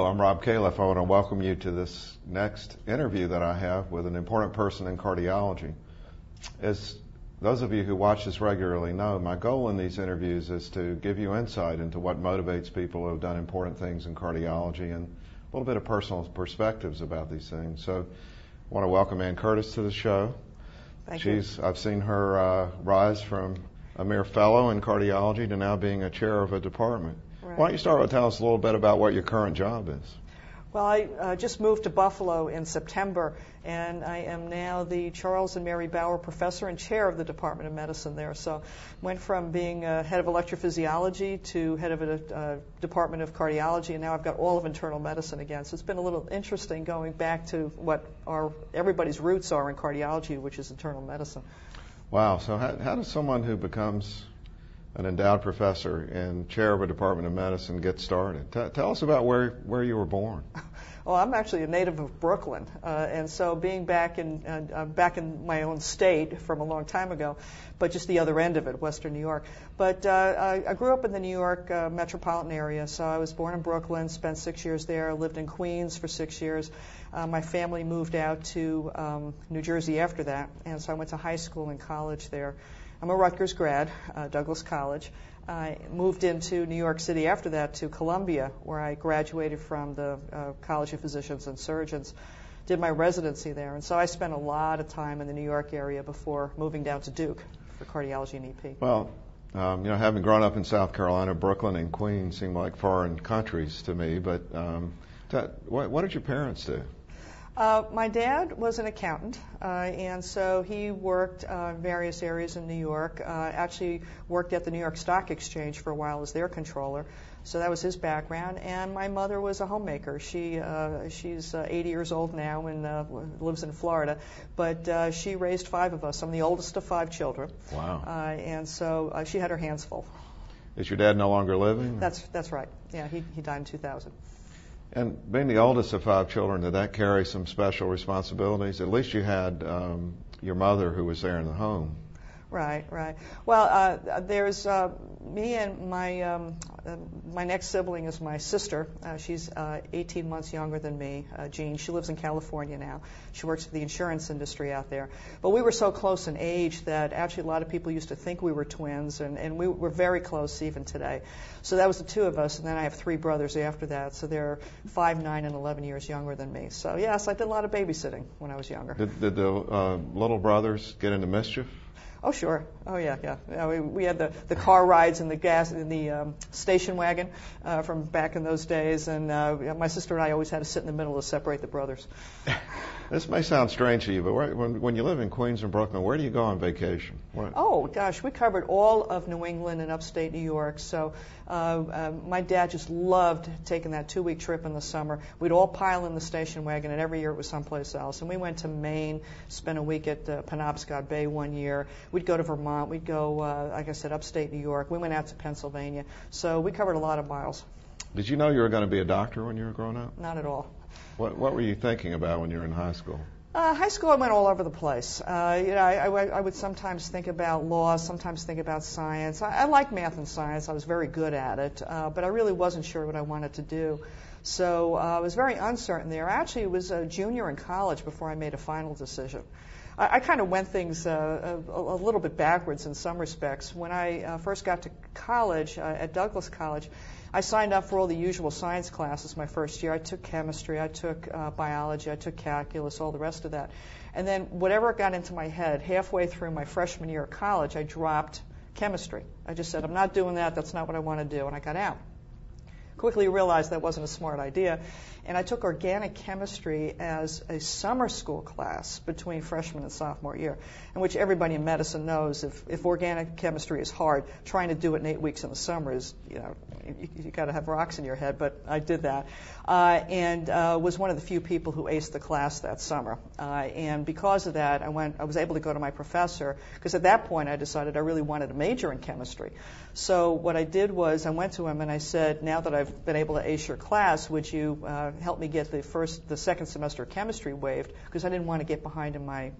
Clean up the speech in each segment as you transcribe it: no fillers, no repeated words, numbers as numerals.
I'm Rob Califf. I want to welcome you to this next interview that I have with an important person in cardiology. As those of you who watch this regularly know, my goal in these interviews is to give you insight into what motivates people who have done important things in cardiology and a little bit of personal perspectives about these things. So I want to welcome Ann Curtis to the show. Thank you. I've seen her rise from a mere fellow in cardiology to now being a chair of a department. Right. Why don't you start with telling us a little bit about what your current job is? Well, I just moved to Buffalo in September, and I am now the Charles and Mary Bauer Professor and Chair of the Department of Medicine there. So went from being head of electrophysiology to head of a Department of Cardiology, and now I've got all of internal medicine again. So it's been a little interesting going back to what everybody's roots are in cardiology, which is internal medicine. Wow. So how does someone who becomes an endowed professor and chair of a department of medicine get started? Tell us about where you were born. Well, I'm actually a native of Brooklyn, and so being back in my own state from a long time ago, but just the other end of it, Western New York. But I grew up in the New York metropolitan area, so I was born in Brooklyn, spent 6 years there, lived in Queens for 6 years. My family moved out to New Jersey after that, and so I went to high school and college there. I'm a Rutgers grad, Douglas College. I moved into New York City after that to Columbia, where I graduated from the College of Physicians and Surgeons, did my residency there. And so I spent a lot of time in the New York area before moving down to Duke for cardiology and EP. Well, having grown up in South Carolina, Brooklyn and Queens seem like foreign countries to me, but what did your parents do? My dad was an accountant, and so he worked in various areas in New York, actually worked at the New York Stock Exchange for a while as their controller. So that was his background. And my mother was a homemaker. She's 80 years old now and lives in Florida, but she raised 5 of us. I'm the oldest of 5 children. Wow. And so she had her hands full. Is your dad no longer living? That's right. Yeah, he died in 2000. And being the oldest of 5 children, did that carry some special responsibilities? At least you had your mother who was there in the home. Right. Well, there's me and my next sibling is my sister. She's 18 months younger than me, Jean. She lives in California now. She works for the insurance industry out there. But we were so close in age that actually a lot of people used to think we were twins, and we were very close even today. So that was the 2 of us, and then I have 3 brothers after that. So they're 5, 9, and 11 years younger than me. So yes, I did a lot of babysitting when I was younger. Did the little brothers get into mischief? Oh, sure. Oh, yeah. We had the car rides and the station wagon from back in those days, and my sister and I always had to sit in the middle to separate the brothers. This may sound strange to you, but when you live in Queens and Brooklyn, where do you go on vacation? Oh, gosh, we covered all of New England and upstate New York, so my dad just loved taking that 2-week trip in the summer. We'd all pile in the station wagon, and every year it was someplace else. And we went to Maine, spent a week at Penobscot Bay one year. We'd go to Vermont. We'd go, like I said, upstate New York. We went out to Pennsylvania. So we covered a lot of miles. Did you know you were going to be a doctor when you were growing up? Not at all. What were you thinking about when you were in high school? High school, I went all over the place. I would sometimes think about law, sometimes think about science. I like math and science. I was very good at it, but I really wasn't sure what I wanted to do. So I was very uncertain there. Actually, it was a junior in college before I made a final decision. I kind of went things a little bit backwards in some respects. When I first got to college, at Douglas College, I signed up for all the usual science classes my first year. I took chemistry, I took biology, I took calculus, all the rest of that. And then whatever got into my head, halfway through my freshman year of college, I dropped chemistry. I just said, I'm not doing that, that's not what I want to do, and I got out. Quickly realized that wasn't a smart idea, and I took organic chemistry as a summer school class between freshman and sophomore year, in which everybody in medicine knows if organic chemistry is hard, trying to do it in 8 weeks in the summer is, you got to have rocks in your head, but I did that, and was one of the few people who aced the class that summer. And because of that, I was able to go to my professor, because at that point I decided I really wanted to major in chemistry. So what I did was I went to him and I said, now that I've been able to ace your class, would you helped me get the second semester of chemistry waived because I didn't want to get behind in my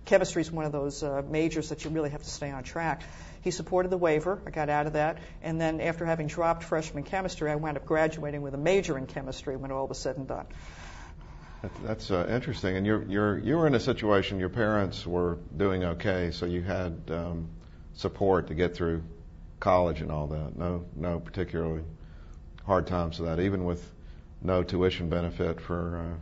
chemistry is one of those majors that you really have to stay on track. He supported the waiver. I got out of that, and then after having dropped freshman chemistry, I wound up graduating with a major in chemistry when all was said and done. That's interesting. And you were in a situation, your parents were doing okay, so you had support to get through college and all that. No particularly hard times with that, even with no tuition benefit for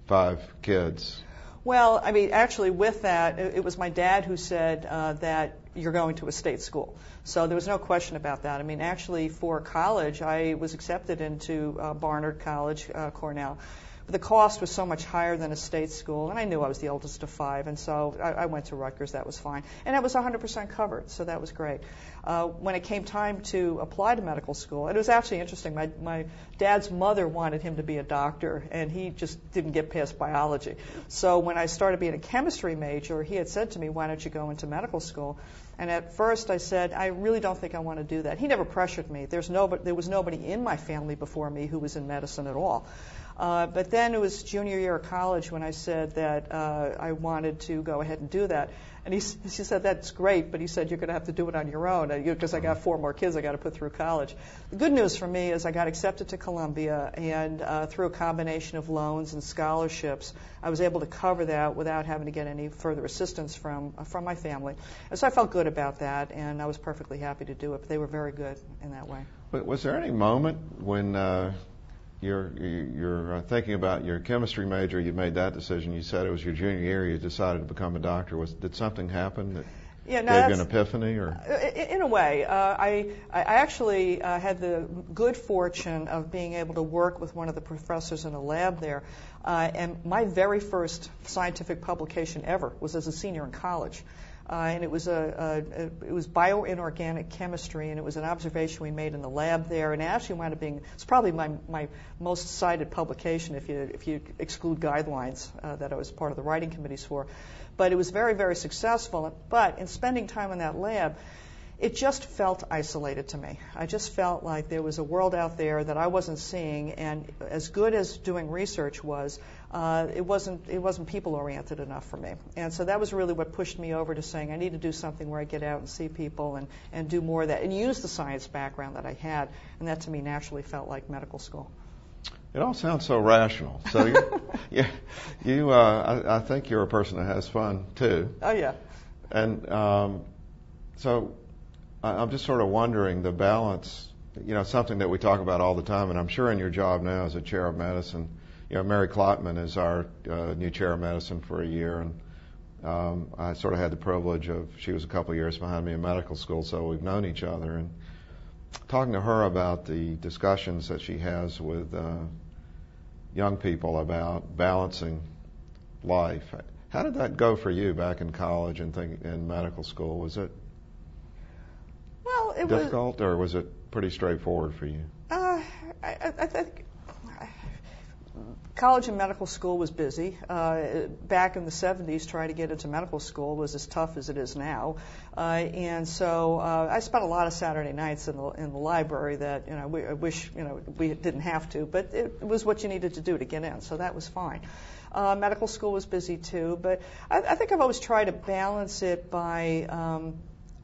5 kids. Well, I mean, actually, with that, it was my dad who said that you're going to a state school. So there was no question about that. I mean, actually, for college, I was accepted into Barnard College, Cornell. But the cost was so much higher than a state school, and I knew I was the oldest of 5, and so I went to Rutgers. That was fine. And it was 100% covered, so that was great. When it came time to apply to medical school, it was actually interesting. My dad's mother wanted him to be a doctor, and he just didn't get past biology. So when I started being a chemistry major, he had said to me, why don't you go into medical school? And at first I said, I really don't think I want to do that. He never pressured me. There was nobody in my family before me who was in medicine at all. But then it was junior year of college when I said that I wanted to go ahead and do that. And he said, that's great, but he said, you're going to have to do it on your own because I got 4 more kids I got to put through college. The good news for me is I got accepted to Columbia, and through a combination of loans and scholarships, I was able to cover that without having to get any further assistance from my family. And so I felt good about that, and I was perfectly happy to do it. But they were very good in that way. But was there any moment when you're thinking about your chemistry major, you made that decision, you said it was your junior year, you decided to become a doctor. Did something happen that gave you an epiphany? Or in a way, I actually had the good fortune of being able to work with one of the professors in a lab there, and my very first scientific publication ever was as a senior in college. And it was bioinorganic chemistry, and it was an observation we made in the lab there, and it actually wound up being, it's probably my most cited publication if you exclude guidelines that I was part of the writing committees for. But it was very, very successful. But in spending time in that lab, it just felt isolated to me. I just felt like there was a world out there that I wasn't seeing, and as good as doing research was, it wasn't people-oriented enough for me. And so that was really what pushed me over to saying I need to do something where I get out and see people and do more of that and use the science background that I had, and that to me naturally felt like medical school. It all sounds so rational. So I think you're a person that has fun too. Oh yeah. And so I'm just sort of wondering the balance. Something that we talk about all the time, and I'm sure in your job now as a chair of medicine. Mary Klottman is our new chair of medicine for a year, and I sort of had the privilege of, she was a couple of years behind me in medical school, so we've known each other. And talking to her about the discussions that she has with young people about balancing life, how did that go for you back in college and in medical school? Was it difficult, or was it pretty straightforward for you? I think college and medical school was busy. Back in the 70s, trying to get into medical school was as tough as it is now. And so I spent a lot of Saturday nights in the library that I wish we didn't have to, but it was what you needed to do to get in, so that was fine. Medical school was busy too, but I think I've always tried to balance it by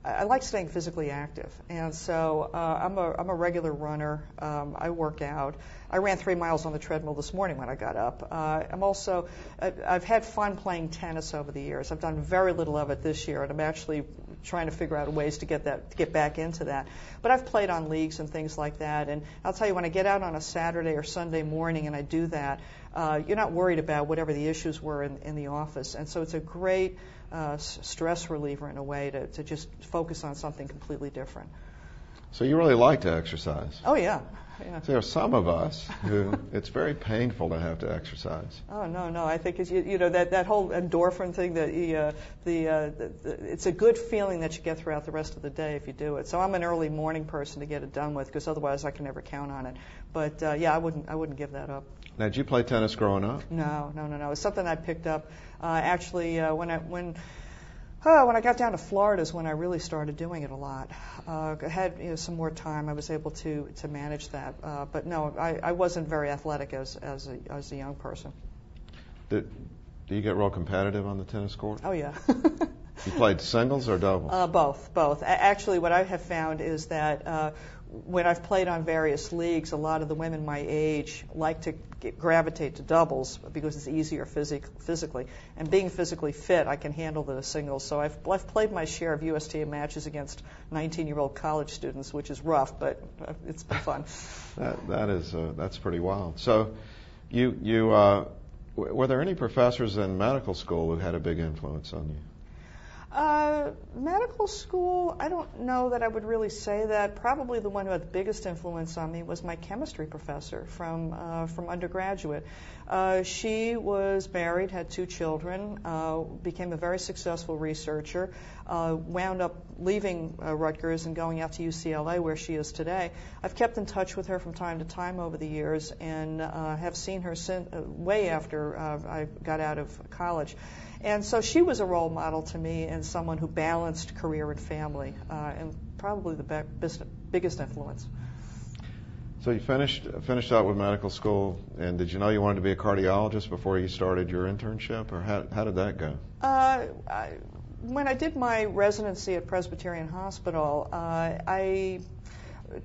I like staying physically active, and so I'm a regular runner. I work out. I ran 3 miles on the treadmill this morning when I got up. I've had fun playing tennis over the years. I've done very little of it this year, and I'm actually trying to figure out ways to get back into that. But I've played on leagues and things like that, and I'll tell you, when I get out on a Saturday or Sunday morning and I do that, you're not worried about whatever the issues were in the office, and so it's a great stress reliever in a way to just focus on something completely different. So you really like to exercise? Oh yeah. So there are some of us who it's very painful to have to exercise. Oh no! I think it's, that whole endorphin thing that it's a good feeling that you get throughout the rest of the day if you do it. So I'm an early morning person to get it done with, because otherwise I can never count on it. But I wouldn't give that up. Now, did you play tennis growing up? No. It's something I picked up actually when Oh, when I got down to Florida is when I really started doing it a lot. I had some more time. I was able to manage that. But no, I wasn't very athletic as a young person. Do you get real competitive on the tennis court? Oh, yeah. You played singles or doubles? Both. Actually, what I have found is that when I've played on various leagues, a lot of the women my age like to gravitate to doubles because it's easier physically. And being physically fit, I can handle the singles. So I've played my share of USTA matches against 19-year-old college students, which is rough, but it's been fun. That's pretty wild. So were there any professors in medical school who had a big influence on you? Medical school, I don't know that I would really say that. Probably the one who had the biggest influence on me was my chemistry professor from undergraduate. She was married, had 2 children, became a very successful researcher, wound up leaving Rutgers and going out to UCLA where she is today. I've kept in touch with her from time to time over the years and have seen her way after I got out of college. And so she was a role model to me and someone who balanced career and family, and probably the biggest influence. So you finished out with medical school, and did you know you wanted to be a cardiologist before you started your internship, or how did that go? When I did my residency at Presbyterian Hospital, I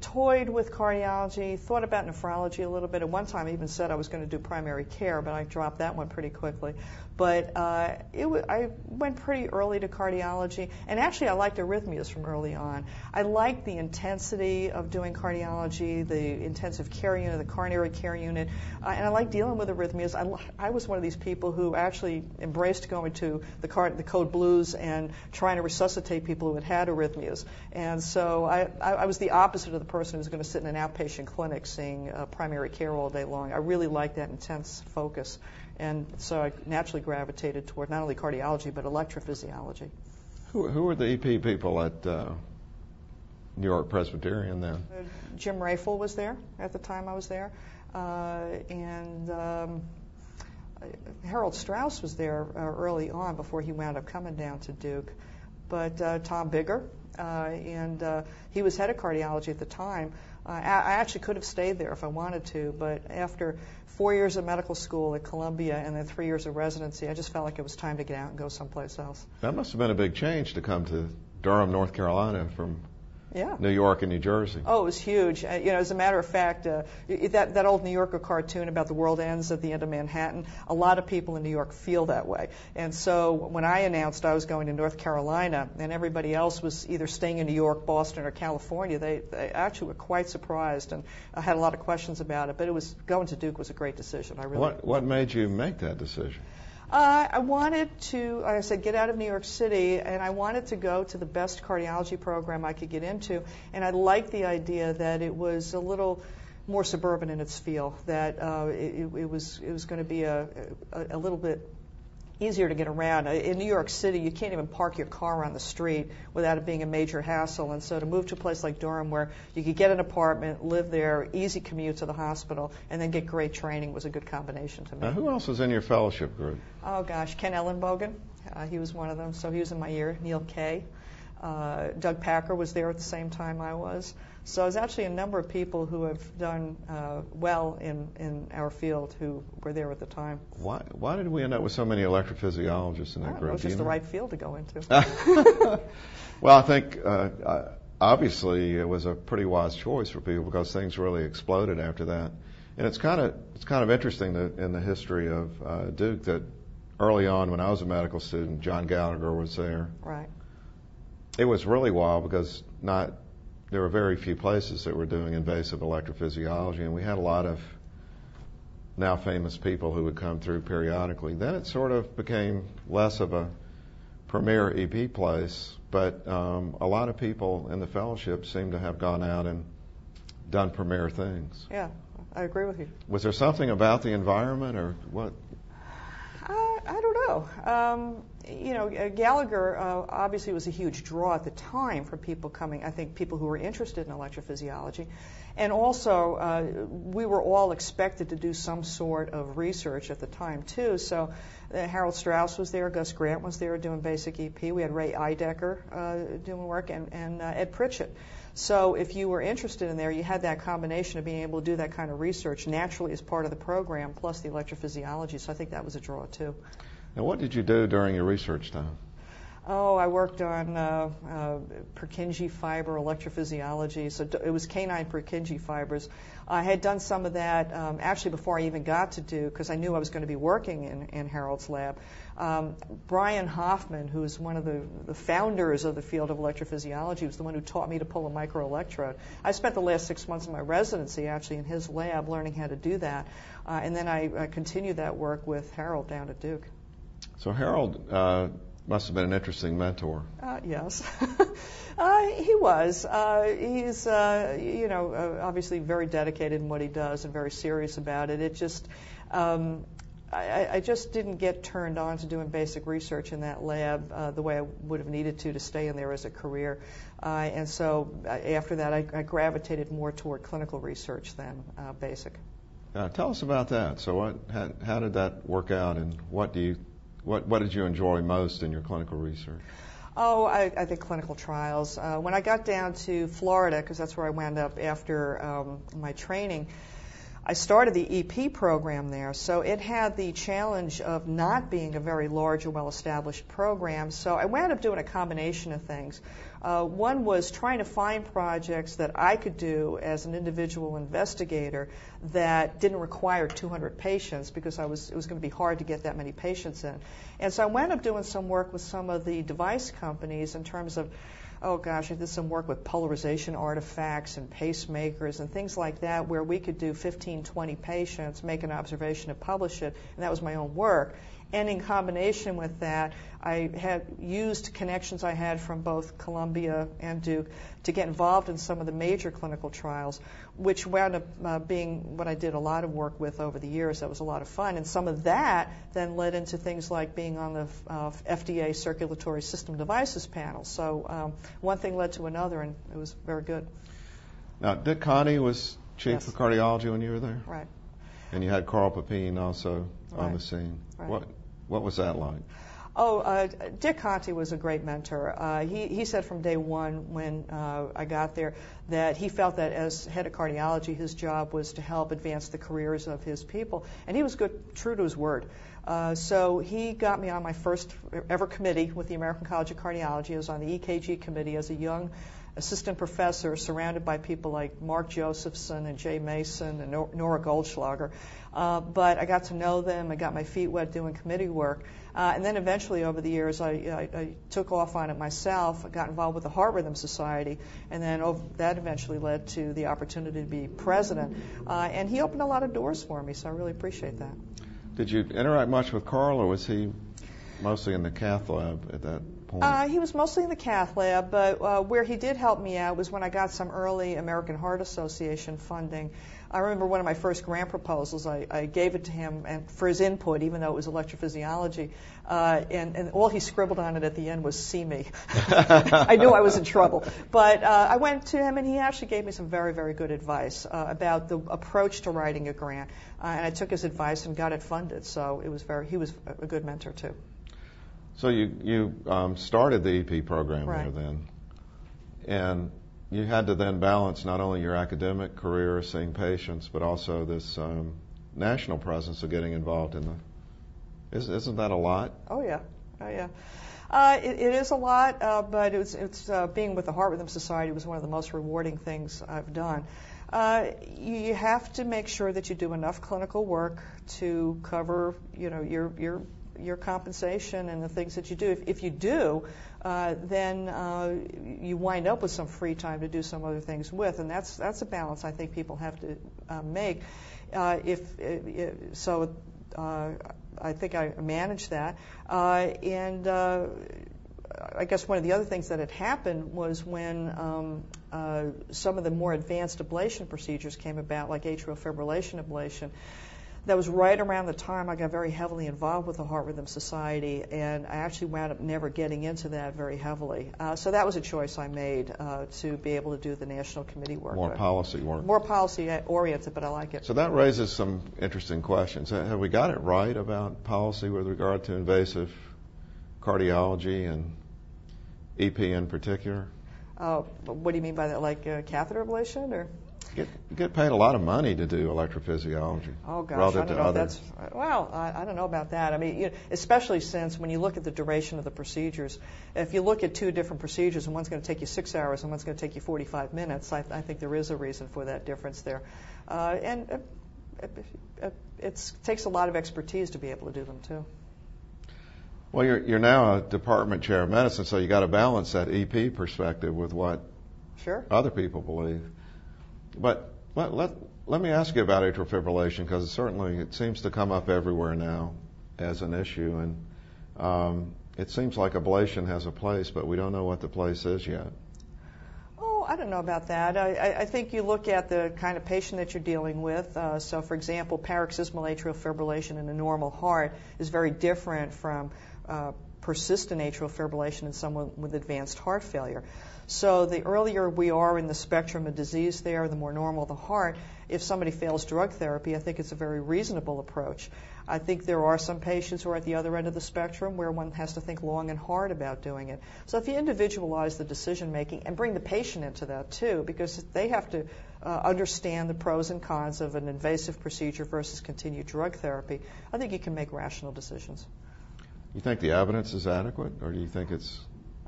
toyed with cardiology, thought about nephrology a little bit. At one time, I even said I was going to do primary care, but I dropped that one pretty quickly. But I went pretty early to cardiology, and actually I liked arrhythmias from early on. I liked the intensity of doing cardiology, the intensive care unit, the coronary care unit, and I liked dealing with arrhythmias. I was one of these people who actually embraced going to the code blues and trying to resuscitate people who had arrhythmias. And so I was the opposite of the person who was going to sit in an outpatient clinic seeing primary care all day long. I really liked that intense focus. And so I naturally gravitated toward not only cardiology, but electrophysiology. Who were the EP people at New York Presbyterian then? Jim Rafel was there at the time I was there. And Harold Strauss was there early on before he wound up coming down to Duke. But Tom Bigger, and he was head of cardiology at the time. I actually could have stayed there if I wanted to, but after 4 years of medical school at Columbia and then 3 years of residency, I just felt like it was time to get out and go someplace else. That must have been a big change to come to Durham, North Carolina from New York and New Jersey. Oh, it was huge. As a matter of fact, that old New Yorker cartoon about the world ends at the end of Manhattan, a lot of people in New York feel that way. And so when I announced I was going to North Carolina and everybody else was either staying in New York, Boston, or California, they actually were quite surprised, and I had a lot of questions about it. But going to Duke was a great decision. What made you make that decision? I wanted to, like I said, get out of New York City, and I wanted to go to the best cardiology program I could get into. And I liked the idea that it was a little more suburban in its feel, that it was going to be a little bit easier to get around. In New York City, you can't even park your car on the street without it being a major hassle. And so to move to a place like Durham where you could get an apartment, live there, easy commute to the hospital, and then get great training was a good combination to me. Now, who else was in your fellowship group? Oh, gosh, Ken Ellenbogen. He was one of them, so he was in my year. Neil Kay. Doug Packer was there at the same time I was. So there's actually a number of people who have done well in our field who were there at the time. Why did we end up with so many electrophysiologists in that group? It was just the right field to go into. Well, I think obviously it was a pretty wise choice for people because things really exploded after that. And it's kind of interesting that in the history of Duke that early on when I was a medical student, John Gallagher was there. Right. It was really wild because there were very few places that were doing invasive electrophysiology, and we had a lot of now famous people who would come through periodically. Then it sort of became less of a premier EP place, but a lot of people in the fellowship seem to have gone out and done premier things. Yeah, I agree with you. Was there something about the environment or what? I don't know. Gallagher obviously was a huge draw at the time for people coming, I think people who were interested in electrophysiology. And also, we were all expected to do some sort of research at the time, too. So Harold Strauss was there, Gus Grant was there doing basic EP. We had Ray Eidecker doing work, and Ed Pritchett. So if you were interested in there, you had that combination of being able to do that kind of research naturally as part of the program, plus the electrophysiology. So I think that was a draw, too. Now, what did you do during your research time? Oh, I worked on Purkinje fiber electrophysiology. So it was canine Purkinje fibers. I had done some of that actually before I even got to Duke, because I knew I was going to be working in Harold's lab. Brian Hoffman, who's one of the founders of the field of electrophysiology, was the one who taught me to pull a microelectrode. I spent the last 6 months of my residency actually in his lab learning how to do that. And then I continued that work with Harold down at Duke. So Harold must have been an interesting mentor. Yes, he was. He's, obviously very dedicated in what he does and very serious about it. It just, I just didn't get turned on to doing basic research in that lab the way I would have needed to stay in there as a career. And so after that, I gravitated more toward clinical research than basic. Tell us about that. So how did that work out, and what did you enjoy most in your clinical research? Oh, I think clinical trials. When I got down to Florida, because that's where I wound up after my training, I started the EP program there. So it had the challenge of not being a very large or well-established program. So I wound up doing a combination of things. One was trying to find projects that I could do as an individual investigator that didn't require 200 patients, because it was going to be hard to get that many patients in. And so I wound up doing some work with some of the device companies in terms of, I did some work with polarization artifacts and pacemakers and things like that, where we could do 15, 20 patients, make an observation and publish it, and that was my own work. And in combination with that, I had used connections I had from both Columbia and Duke to get involved in some of the major clinical trials, which wound up being what I did a lot of work with over the years. That was a lot of fun. And some of that then led into things like being on the FDA Circulatory System Devices panel. So one thing led to another, and it was very good. Now, Dick Conti was chief of cardiology when you were there? Right. And you had Carl Pepin also on the scene. Right. What was that like? Dick Conti was a great mentor. He said from day one when I got there that he felt that as head of cardiology, his job was to help advance the careers of his people. And he was true to his word. So he got me on my first ever committee with the American College of Cardiology. I was on the EKG committee as a young assistant professor surrounded by people like Mark Josephson and Jay Mason and Nora Goldschlager. But I got to know them. I got my feet wet doing committee work. And then eventually over the years, I took off on it myself. I got involved with the Heart Rhythm Society. And then that eventually led to the opportunity to be president. And he opened a lot of doors for me, so I really appreciate that. Did you interact much with Carl, or was he mostly in the cath lab at that point? He was mostly in the cath lab, but where he did help me out was when I got some early American Heart Association funding. I remember one of my first grant proposals, I gave it to him and for his input, even though it was electrophysiology, and all he scribbled on it at the end was "see me." I knew I was in trouble. But I went to him, and he actually gave me some very, very good advice about the approach to writing a grant, and I took his advice and got it funded. So he was a good mentor, too. So you started the EP program right. there then, and you had to then balance not only your academic career seeing patients, but also this national presence of getting involved in isn't that a lot? Oh yeah. It is a lot, but it's being with the Heart Rhythm Society was one of the most rewarding things I've done. You have to make sure that you do enough clinical work to cover, your compensation and the things that you do. If you do, then you wind up with some free time to do some other things with, and that's a balance I think people have to make. I think I managed that, and I guess one of the other things that had happened was when some of the more advanced ablation procedures came about, like atrial fibrillation ablation. That was right around the time I got very heavily involved with the Heart Rhythm Society, and I actually wound up never getting into that very heavily. So that was a choice I made to be able to do the national committee work. More policy work. More policy-oriented, but I like it. So that raises some interesting questions. Have we got it right about policy with regard to invasive cardiology and EP in particular? What do you mean by that, like catheter ablation, or? Get paid a lot of money to do electrophysiology. Oh gosh, I don't know if that's, well, I don't know about that. I mean, especially since when you look at the duration of the procedures, if you look at two different procedures and one's going to take you 6 hours and one's going to take you 45 minutes, I think there is a reason for that difference there. And it takes a lot of expertise to be able to do them too. Well, you're now a department chair of medicine, so you got to balance that EP perspective with what other people believe. But let me ask you about atrial fibrillation, because it seems to come up everywhere now as an issue, and it seems like ablation has a place, but we don't know what the place is yet. Oh, I don't know about that. I think you look at the kind of patient that you're dealing with. So, for example, paroxysmal atrial fibrillation in a normal heart is very different from persistent atrial fibrillation in someone with advanced heart failure. So the earlier we are in the spectrum of disease there, the more normal the heart. If somebody fails drug therapy, I think it's a very reasonable approach. I think there are some patients who are at the other end of the spectrum where one has to think long and hard about doing it. So if you individualize the decision making and bring the patient into that too, because they have to understand the pros and cons of an invasive procedure versus continued drug therapy, I think you can make rational decisions. You think the evidence is adequate, or do you think it's...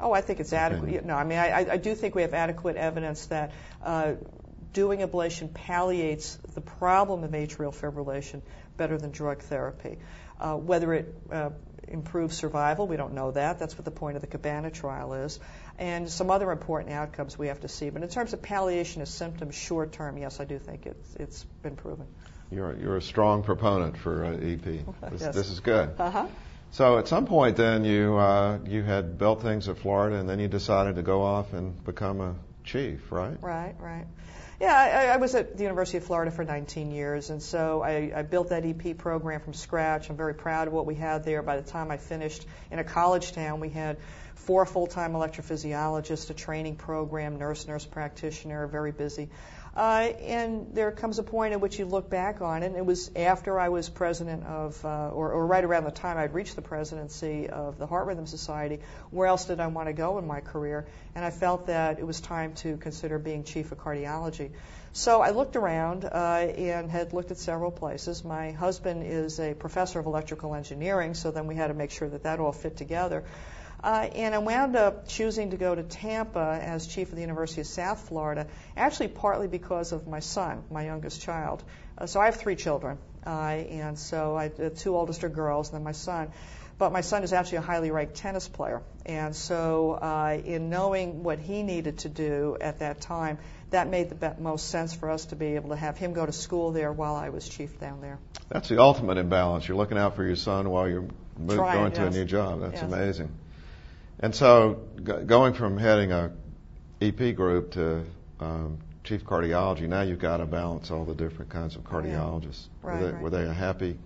Oh, I think it's adequate. No, I mean, I do think we have adequate evidence that doing ablation palliates the problem of atrial fibrillation better than drug therapy. Whether it improves survival, we don't know that. That's what the point of the Cabana trial is. And some other important outcomes we have to see. But in terms of palliation of symptoms short term, yes, I do think it's been proven. You're a strong proponent for EP. Yes. This is good. Uh-huh. So at some point then you had built things at Florida, and then you decided to go off and become a chief, right? Right. Yeah, I was at the University of Florida for 19 years, and so I built that EP program from scratch. I'm very proud of what we had there. By the time I finished in a college town, we had 4 full-time electrophysiologists, a training program, nurse practitioner, very busy. And there comes a point at which you look back on it, and it was after I was president of, or right around the time I'd reached the presidency of the Heart Rhythm Society, where else did I want to go in my career? And I felt that it was time to consider being chief of cardiology. So I looked around and had looked at several places. My husband is a professor of electrical engineering, so then we had to make sure that all fit together. And I wound up choosing to go to Tampa as chief of the University of South Florida, actually partly because of my son, my youngest child. So I have 3 children, and so the 2 oldest are girls, and then my son. But my son is actually a highly ranked tennis player, and so in knowing what he needed to do at that time, that made the most sense for us to be able to have him go to school there while I was chief down there. That's the ultimate imbalance. You're looking out for your son while you're going to a new job. That's amazing. And so going from heading a EP group to chief cardiology, now you've got to balance all the different kinds of cardiologists. Right. Were they a happy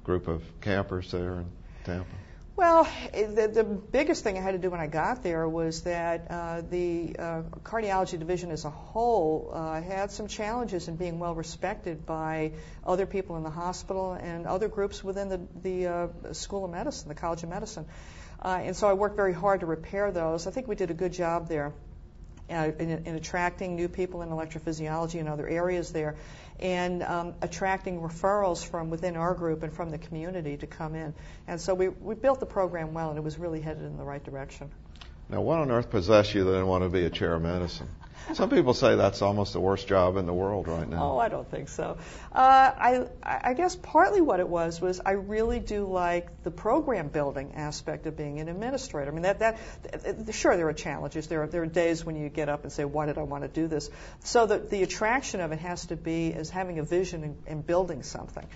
group of campers there in Tampa? Well, the biggest thing I had to do when I got there was that the cardiology division as a whole had some challenges in being well respected by other people in the hospital and other groups within the School of Medicine, the College of Medicine. And so I worked very hard to repair those. I think we did a good job there in attracting new people in electrophysiology and other areas there, and attracting referrals from within our group and from the community to come in. And so we built the program well, and it was really headed in the right direction. Now, what on earth possessed you that didn't want to be a chair of medicine? Some people say that's almost the worst job in the world right now. Oh, I don't think so. I guess partly what it was I really do like the program building aspect of being an administrator. I mean, sure, there are challenges. There are days when you get up and say, why did I want to do this? So the attraction of it has to be as having a vision and building something.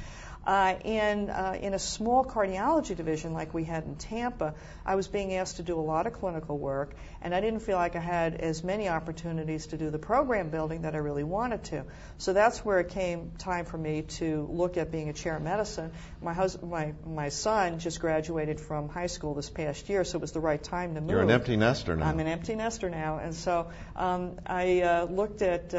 And in a small cardiology division like we had in Tampa, I was being asked to do a lot of clinical work, and I didn't feel like I had as many opportunities to do the program building that I really wanted to. So that's where it came time for me to look at being a chair of medicine. My son just graduated from high school this past year, so it was the right time to move. You're an empty nester now. I'm an empty nester now, and so I looked at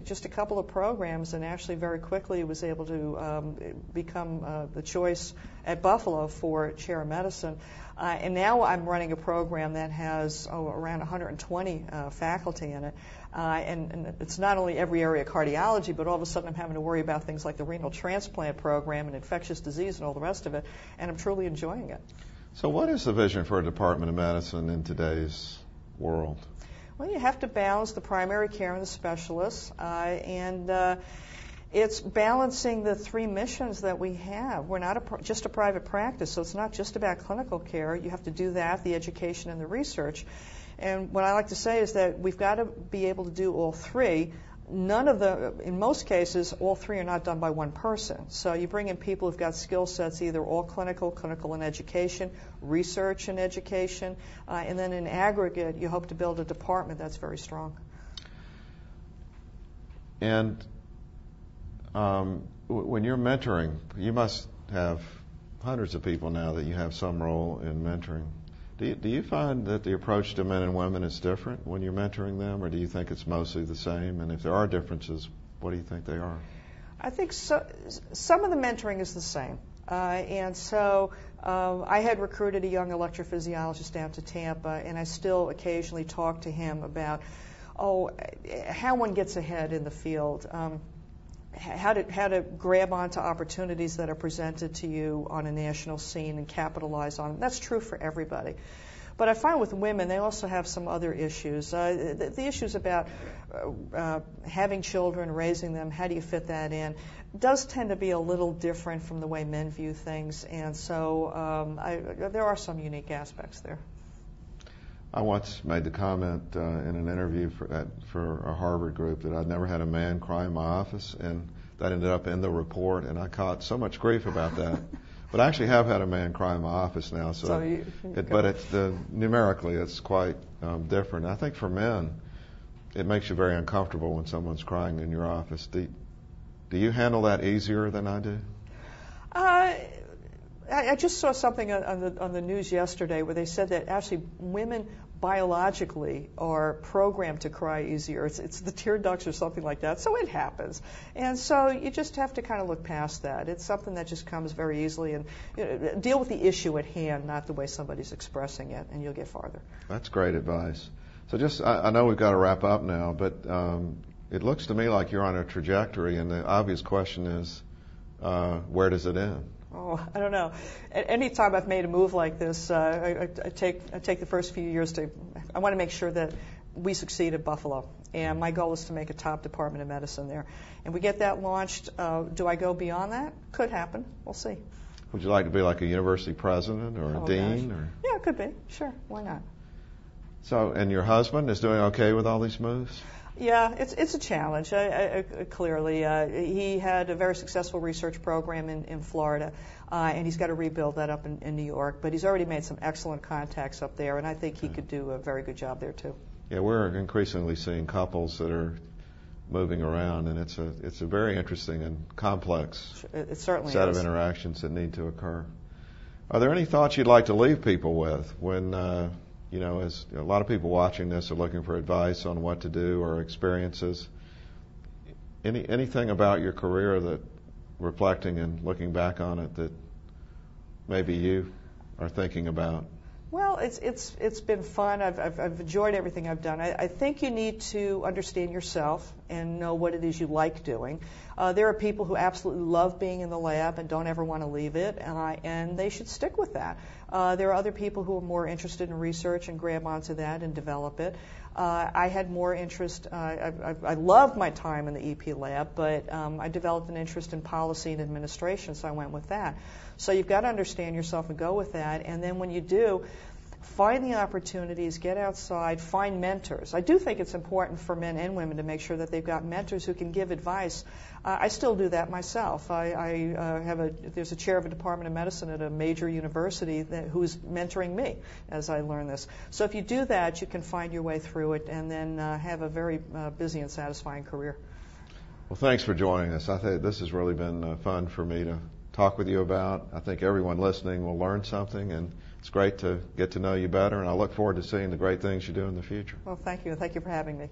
just a couple of programs, and actually very quickly was able to become the choice at Buffalo for chair of medicine. And now I'm running a program that has around 120 faculty in it. And it's not only every area of cardiology, but all of a sudden I'm having to worry about things like the renal transplant program and infectious disease and all the rest of it, and I'm truly enjoying it. So what is the vision for a Department of Medicine in today's world? Well, you have to balance the primary care and the specialists, and it's balancing the three missions that we have. We're not just a private practice, so it's not just about clinical care. You have to do that, the education and the research. And what I like to say is that we've got to be able to do all three. In most cases, all three are not done by one person. So you bring in people who've got skill sets, either all clinical and education, research and education, and then in aggregate, you hope to build a department that's very strong. And when you're mentoring, you must have hundreds of people now that you have some role in mentoring. Do you find that the approach to men and women is different when you're mentoring them, or do you think it's mostly the same? And if there are differences, what do you think they are? I think some of the mentoring is the same. And so I had recruited a young electrophysiologist down to Tampa, and I still occasionally talk to him about, how one gets ahead in the field. How to grab onto opportunities that are presented to you on a national scene and capitalize on them. That's true for everybody. But I find with women, they also have some other issues. The issues about having children, raising them, how do you fit that in, does tend to be a little different from the way men view things. And so there are some unique aspects there. I once made the comment in an interview for a Harvard group that I'd never had a man cry in my office, and that ended up in the report, and I caught so much grief about that. But I actually have had a man cry in my office now, numerically it's quite different. I think for men, it makes you very uncomfortable when someone's crying in your office. Do you handle that easier than I do? I just saw something on the news yesterday where they said that actually women biologically are programmed to cry easier. It's the tear ducts or something like that. So it happens. And so you just have to kind of look past that. It's something that just comes very easily, and deal with the issue at hand, not the way somebody's expressing it, and you'll get farther. That's great advice. So I know we've got to wrap up now, but it looks to me like you're on a trajectory, and the obvious question is, where does it end? Oh, I don't know. Any time I've made a move like this, I take the first few years I want to make sure that we succeed at Buffalo. And my goal is to make a top department of medicine there. And we get that launched. Do I go beyond that? Could happen. We'll see. Would you like to be like a university president or a dean? Or? Yeah, it could be. Sure. Why not? So, and your husband is doing okay with all these moves? Yeah, it's a challenge, clearly. He had a very successful research program in Florida, and he's got to rebuild that up in New York. But he's already made some excellent contacts up there, and I think he could do a very good job there, too. Yeah, we're increasingly seeing couples that are moving around, and it's a very interesting and complex set of interactions that need to occur. Are there any thoughts you'd like to leave people with when... as a lot of people watching this are looking for advice on what to do or experiences. Anything about your career that, reflecting and looking back on it, that maybe you are thinking about? Well, it's been fun. I've enjoyed everything I've done. I think you need to understand yourself and know what it is you like doing. There are people who absolutely love being in the lab and don't ever want to leave it, and they should stick with that. There are other people who are more interested in research and grab onto that and develop it. I had more interest. I loved my time in the EP lab, but I developed an interest in policy and administration, so I went with that. So you've got to understand yourself and go with that, and then when you do, find the opportunities, get outside, find mentors. I do think it's important for men and women to make sure that they've got mentors who can give advice. I still do that myself. There's a chair of a department of medicine at a major university who's mentoring me as I learn this. So if you do that, you can find your way through it and then have a very busy and satisfying career. Well, thanks for joining us. I think this has really been fun for me to talk with you about. I think everyone listening will learn something, and it's great to get to know you better, and I look forward to seeing the great things you do in the future. Well, thank you. Thank you for having me.